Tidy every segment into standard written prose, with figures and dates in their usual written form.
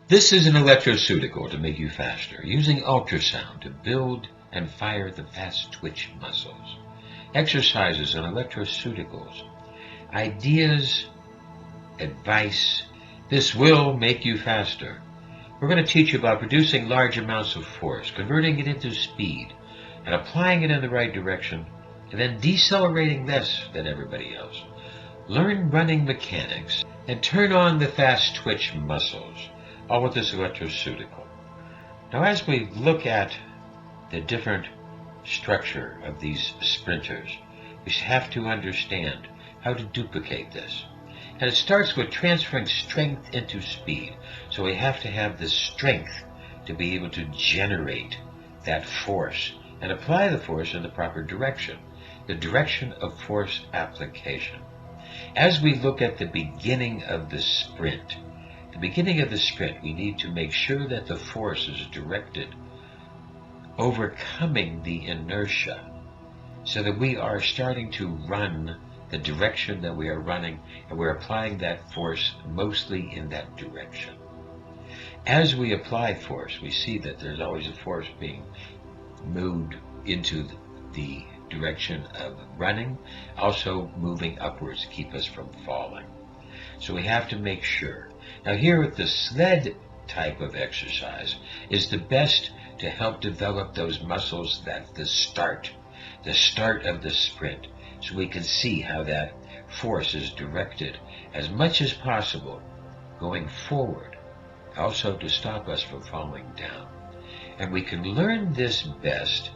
This is an electroceutical to make you faster, using ultrasound to build and fire the fast twitch muscles. Exercises on electroceuticals, ideas, advice. This will make you faster. We're going to teach you about producing large amounts of force, converting it into speed, and applying it in the right direction, and then decelerating less than everybody else. Learn running mechanics, and turn on the fast twitch muscles, all with this electroceutical. Now, as we look at the different structure of these sprinters, we have to understand how to duplicate this. And it starts with transferring strength into speed. So we have to have the strength to be able to generate that force and apply the force in the proper direction, the direction of force application. As we look at the beginning of the sprint, we need to make sure that the force is directed, overcoming the inertia, so that we are starting to run the direction that we are running, and we're applying that force mostly in that direction. As we apply force, we see that there's always a force being moved into the direction of running, also moving upwards to keep us from falling. So we have to make sure. Now here with the sled type of exercise is the best to help develop those muscles that the start of the sprint, so we can see how that force is directed as much as possible going forward, also to stop us from falling down. And we can learn this best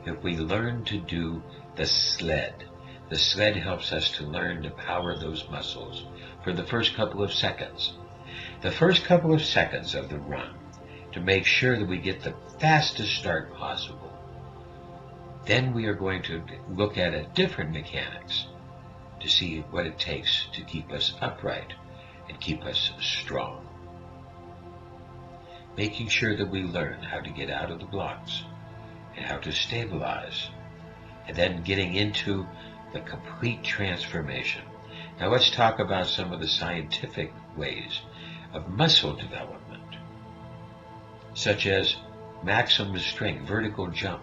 if we learn to do the sled. The sled helps us to learn to power those muscles for the first couple of seconds. The first couple of seconds of the run, to make sure that we get the fastest start possible. Then we are going to look at a different mechanics to see what it takes to keep us upright and keep us strong. Making sure that we learn how to get out of the blocks and how to stabilize, and then getting into the complete transformation. Now let's talk about some of the scientific ways of muscle development, such as maximum strength, vertical jump.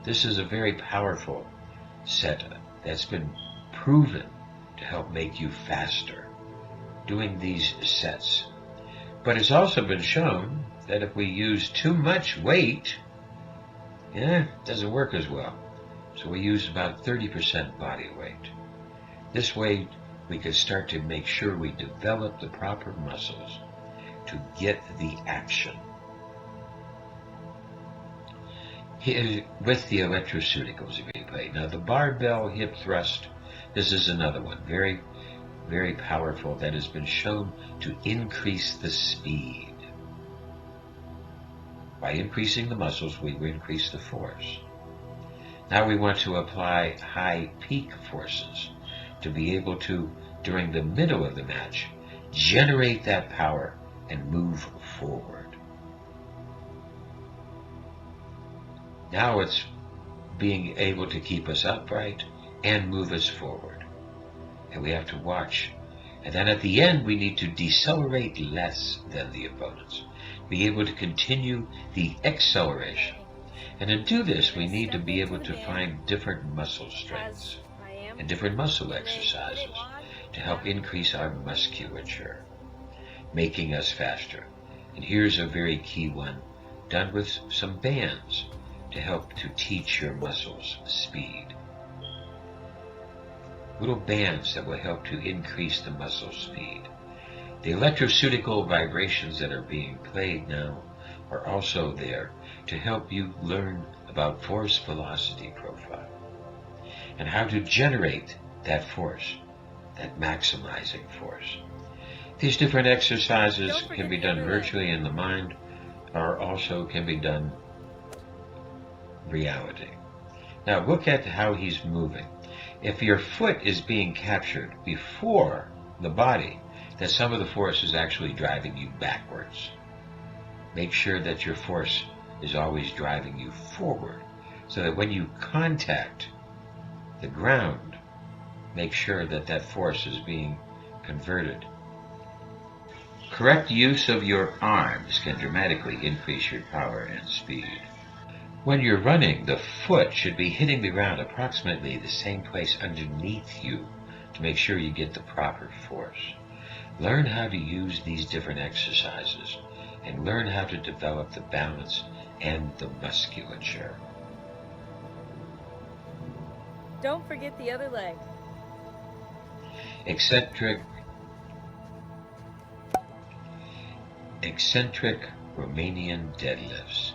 This is a very powerful set that's been proven to help make you faster, doing these sets. But it's also been shown that if we use too much weight, it doesn't work as well. So we use about 30% body weight. This way we can start to make sure we develop the proper muscles to get the action. Here, with the electroceuticals we play. Now the barbell hip thrust, this is another one, very, very powerful, that has been shown to increase the speed. By increasing the muscles, we increase the force. Now we want to apply high peak forces to be able to, during the middle of the match, generate that power and move forward. Now it's being able to keep us upright and move us forward. And we have to watch. And then at the end, we need to decelerate less than the opponents. Be able to continue the acceleration. And to do this, we need to be able to find different muscle strengths and different muscle exercises to help increase our musculature, making us faster. And here's a very key one, done with some bands to help to teach your muscles speed. Little bands that will help to increase the muscle speed. The electroceutical vibrations that are being played now are also there to help you learn about force velocity profile and how to generate that force, that maximizing force. These different exercises can be done virtually in the mind, or also can be done reality. Now look at how he's moving. If your foot is being captured before the body, then some of the force is actually driving you backwards. Make sure that your force is always driving you forward, so that when you contact the ground, make sure that that force is being converted Correct use of your arms can dramatically increase your power and speed. When you're running, the foot should be hitting the ground approximately the same place underneath you to make sure you get the proper force. Learn how to use these different exercises and learn how to develop the balance and the musculature. Don't forget the other leg. Eccentric Romanian deadlifts.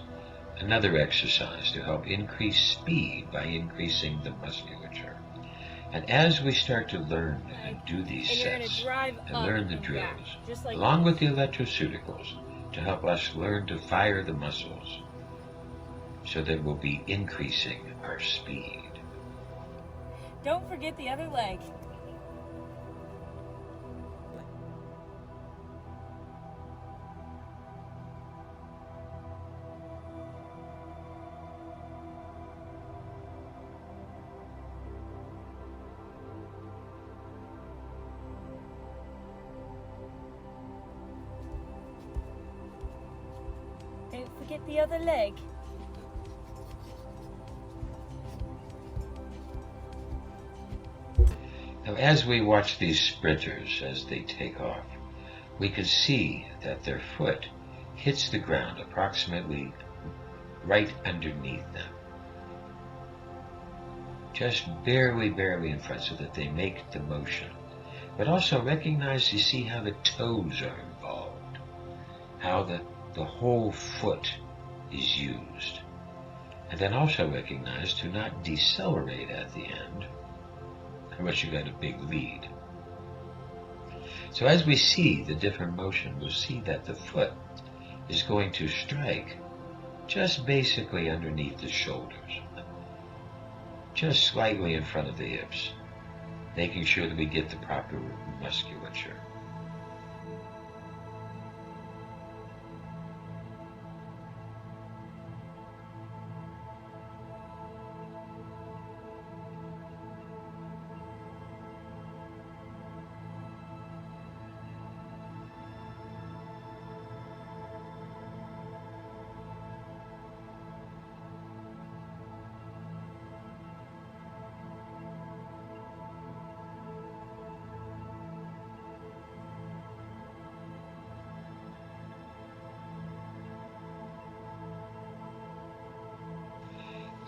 Another exercise to help increase speed by increasing the musculature. And as we start to learn and do these sets and learn the drills, along with the ElectroCeuticals, to help us learn to fire the muscles so that we'll be increasing our speed. Don't forget the other leg. Don't forget the other leg. Now, as we watch these sprinters as they take off, we can see that their foot hits the ground approximately right underneath them. Just barely in front so that they make the motion. But also recognize, you see how the toes are involved, how the whole foot is used. And then also recognize to not decelerate at the end, unless you got a big lead. So as we see the different motion, we'll see that the foot is going to strike just basically underneath the shoulders, just slightly in front of the hips, making sure that we get the proper musculature.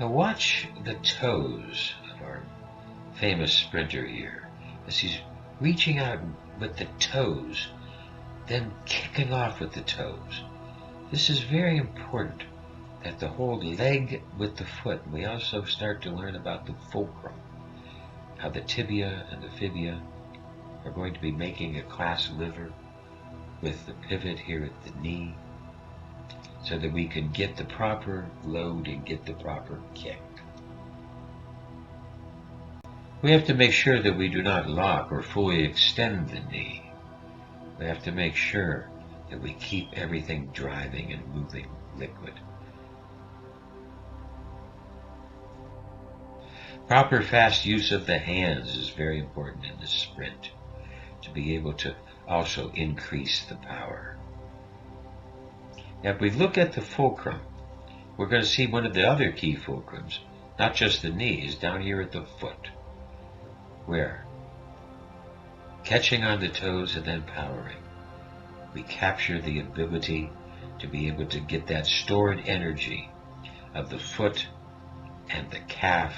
Now watch the toes of our famous sprinter here, as he's reaching out with the toes, then kicking off with the toes. This is very important, that the whole leg with the foot. We also start to learn about the fulcrum, how the tibia and the fibia are going to be making a class liver with the pivot here at the knee, so that we can get the proper load and get the proper kick. We have to make sure that we do not lock or fully extend the knee. We have to make sure that we keep everything driving and moving liquid. Proper fast use of the hands is very important in this sprint, to be able to also increase the power. Now, if we look at the fulcrum, we're going to see one of the other key fulcrums, not just the knees, down here at the foot, where catching on the toes and then powering, we capture the ability to be able to get that stored energy of the foot and the calf,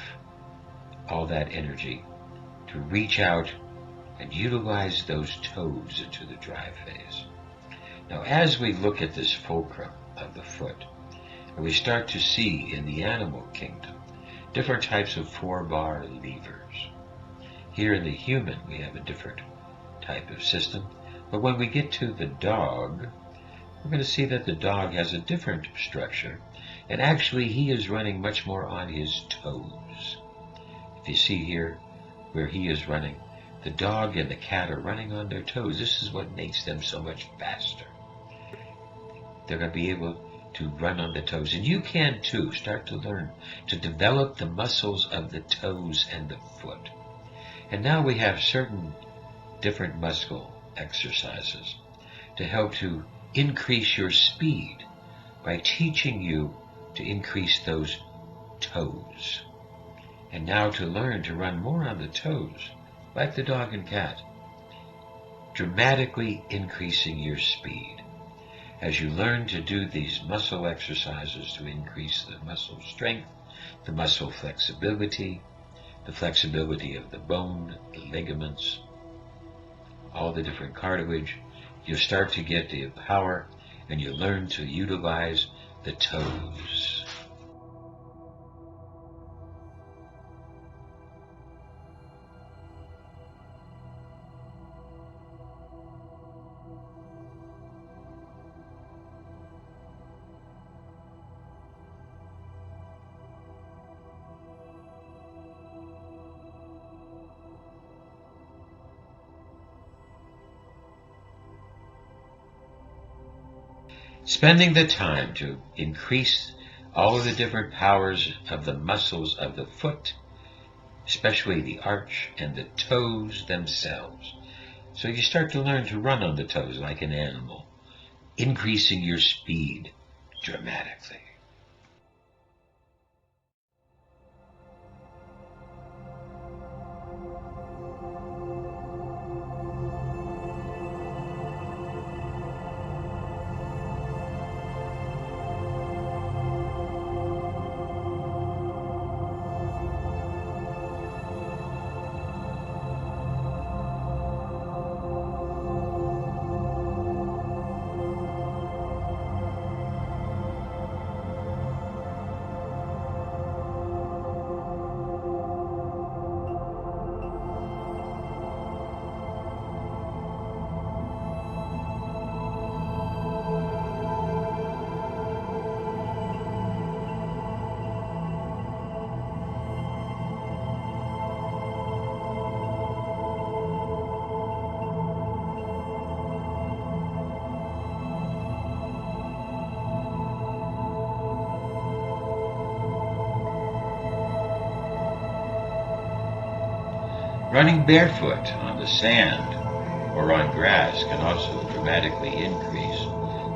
all that energy, to reach out and utilize those toes into the drive phase. Now, as we look at this fulcrum of the foot, and we start to see in the animal kingdom different types of 4-bar levers. Here in the human, we have a different type of system, but when we get to the dog, we're going to see that the dog has a different structure, and actually he is running much more on his toes. If you see here where he is running, the dog and the cat are running on their toes. This is what makes them so much faster. They're going to be able to run on the toes. And you can too. Start to learn to develop the muscles of the toes and the foot. And now we have certain different muscle exercises to help to increase your speed by teaching you to increase those toes. And now to learn to run more on the toes, like the dog and cat, dramatically increasing your speed. As you learn to do these muscle exercises to increase the muscle strength, the muscle flexibility, the flexibility of the bone, the ligaments, all the different cartilage, you start to get the power and you learn to utilize the toes. Spending the time to increase all of the different powers of the muscles of the foot, especially the arch and the toes themselves. So you start to learn to run on the toes like an animal, increasing your speed dramatically. Running barefoot on the sand or on grass can also dramatically increase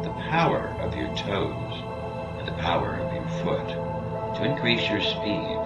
the power of your toes and the power of your foot to increase your speed.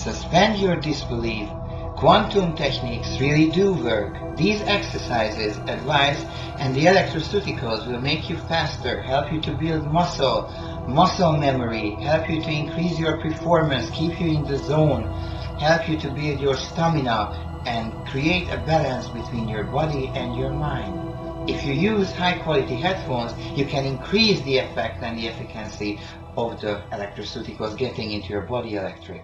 Suspend your disbelief. Quantum techniques really do work. These exercises, advice, and the electroceuticals will make you faster, help you to build muscle memory, help you to increase your performance, keep you in the zone, help you to build your stamina, and create a balance between your body and your mind. If you use high-quality headphones, you can increase the effect and the efficacy of the electroceuticals getting into your body electric.